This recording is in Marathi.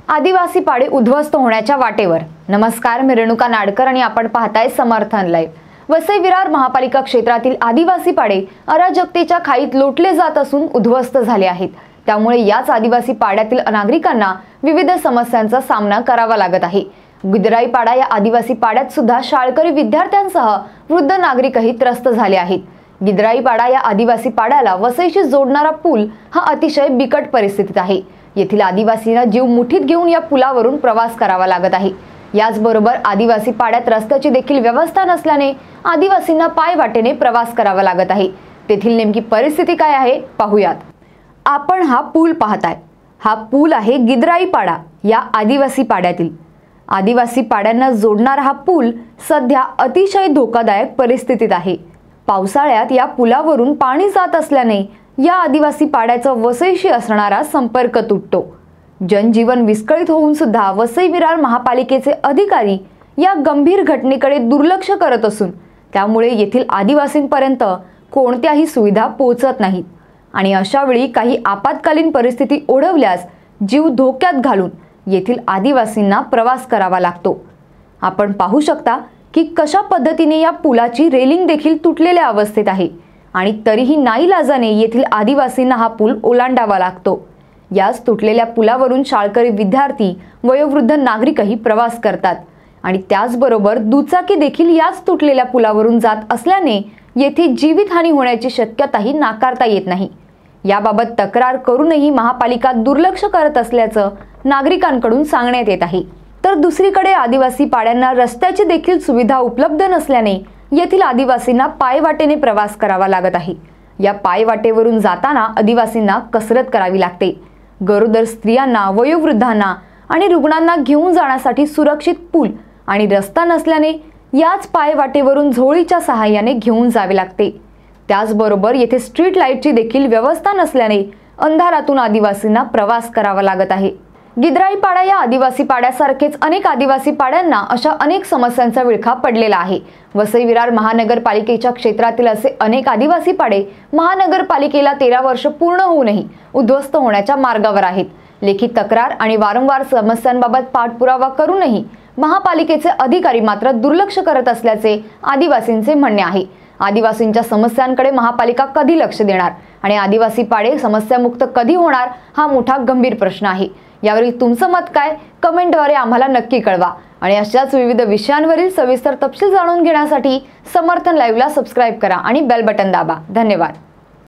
आदिवासी पाडे उद्ध्वस्त होण्याच्या वाटेवर। नमस्कार, मी रेणुका नाडकर आणि आपण पाहताय समर्थन लाईव्ह। वसई विरार महापालिका क्षेत्रातील आदिवासी पाडे अराजकतेच्या खाईत लोटले जात असून उद्ध्वस्त झाले आहेत। त्यामुळे याच आदिवासी पाड्यातील नागरिकांना विविध समस्यांचा सामना करावा लागत आहे। गिदराई पाडा या आदिवासी पाड्यात सुद्धा शाळकरी विद्यार्थ्यांसह वृद्ध नागरिकही त्रस्त झाले आहेत। गिदराई पाडा या आदिवासी पाड्याला वसईशी जोडणारा पूल हा अतिशय बिकट परिस्थितीत आहे। येथील आदिवासींना जीव मुठीत घेऊन या पुलावरून प्रवास करावा लागत आहे। याचबरोबर आदिवासी पाड्यात रस्त्याची देखील व्यवस्था नसल्याने आदिवासींना पायवाटेने प्रवास करावा लागत आहे। तेथील नेमकी परिस्थिती काय आहे पाहूयात। आपण हा पूल पाहताय, हा पूल आहे गिदराई पाडा या आदिवासी पाड्यातील। आदिवासी पाड्यांना जोडणारा हा पूल सध्या अतिशय धोकादायक परिस्थितीत आहे। पावसाळ्यात या पुलावरून पाणी जात असल्याने या आदिवासी पाड्याचा वसईशी असणारा संपर्क तुटतो। जनजीवन विस्कळीत होऊन सुद्धा वसई विरार महापालिकेचे अधिकारी या गंभीर घटनेकडे दुर्लक्ष करत असून त्यामुळे येथील आदिवासींपर्यंत कोणत्याही सुविधा पोहोचत नाहीत आणि अशा वेळी काही आपत्कालीन परिस्थिती ओढवल्यास जीव धोक्यात घालून येथील आदिवासींना प्रवास करावा लागतो। आपण पाहू शकता की कशा पद्धतीने या पुलाची रेलिंग देखील तुटलेल्या अवस्थेत आहे आणि तरीही नाईलाजाने येथील आदिवासींना हा पूल ओलांडावा लागतो। याच तुटलेल्या पुलावरून शाळकरी विद्यार्थी, वयोवृद्ध नागरिकही प्रवास करतात आणि त्याचबरोबर दुचाकी देखील याच तुटलेल्या पुलावरून जात असल्याने येथे जीवितहानी होण्याची शक्यताही नाकारता येत नाही। याबाबत तक्रार करूनही महापालिका दुर्लक्ष करत असल्याचं नागरिकांकडून सांगण्यात येत आहे। तर दुसरीकडे आदिवासी पाड्यांना रस्त्याची देखील सुविधा उपलब्ध नसल्याने येथील आदिवासींना पायवाटेने प्रवास करावा लागत आहे। या पायवाटेवरून जाताना आदिवासींना कसरत करावी लागते। गरोदर स्त्रियांना, वयोवृद्धांना आणि रुग्णांना घेऊन जाण्यासाठी सुरक्षित पूल आणि रस्ता नसल्याने याच पायवाटेवरून झोळीच्या सहाय्याने घेऊन जावे लागते। त्याचबरोबर येथे स्ट्रीट लाईटची देखील व्यवस्था नसल्याने अंधारातून आदिवासींना प्रवास करावा लागत आहे। गिदराई पाडा या आदिवासी पाड्यासारखेच अनेक आदिवासी पाड्यांना अशा अनेक समस्यांचा विळखा पडलेला आहे। वसई विरार महानगरपालिकेच्या क्षेत्रातील असे अनेक आदिवासी पाडे महानगरपालिकेला 13 वर्ष पूर्ण होऊनही उद्ध्वस्त होण्याच्या मार्गावर आहेत। लेखी तक्रार आणि वारंवार समस्यांबाबत पाठपुरावा करूनही महापालिकेचे अधिकारी मात्र दुर्लक्ष करत असल्याचे आदिवासींचे म्हणणे आहे। आदिवासींच्या समस्यांकडे महापालिका कधी लक्ष देणार आणि आदिवासी पाडे समस्यामुक्त कधी होणार हा मोठा गंभीर प्रश्न आहे। यावरील तुमचं मत काय, कमेंटद्वारे आम्हाला नक्की कळवा आणि अशाच विविध विषयांवरील सविस्तर तपशील जाणून घेण्यासाठी समर्थन लाईव्हला सबस्क्राइब करा आणि बेल बटन दाबा। धन्यवाद।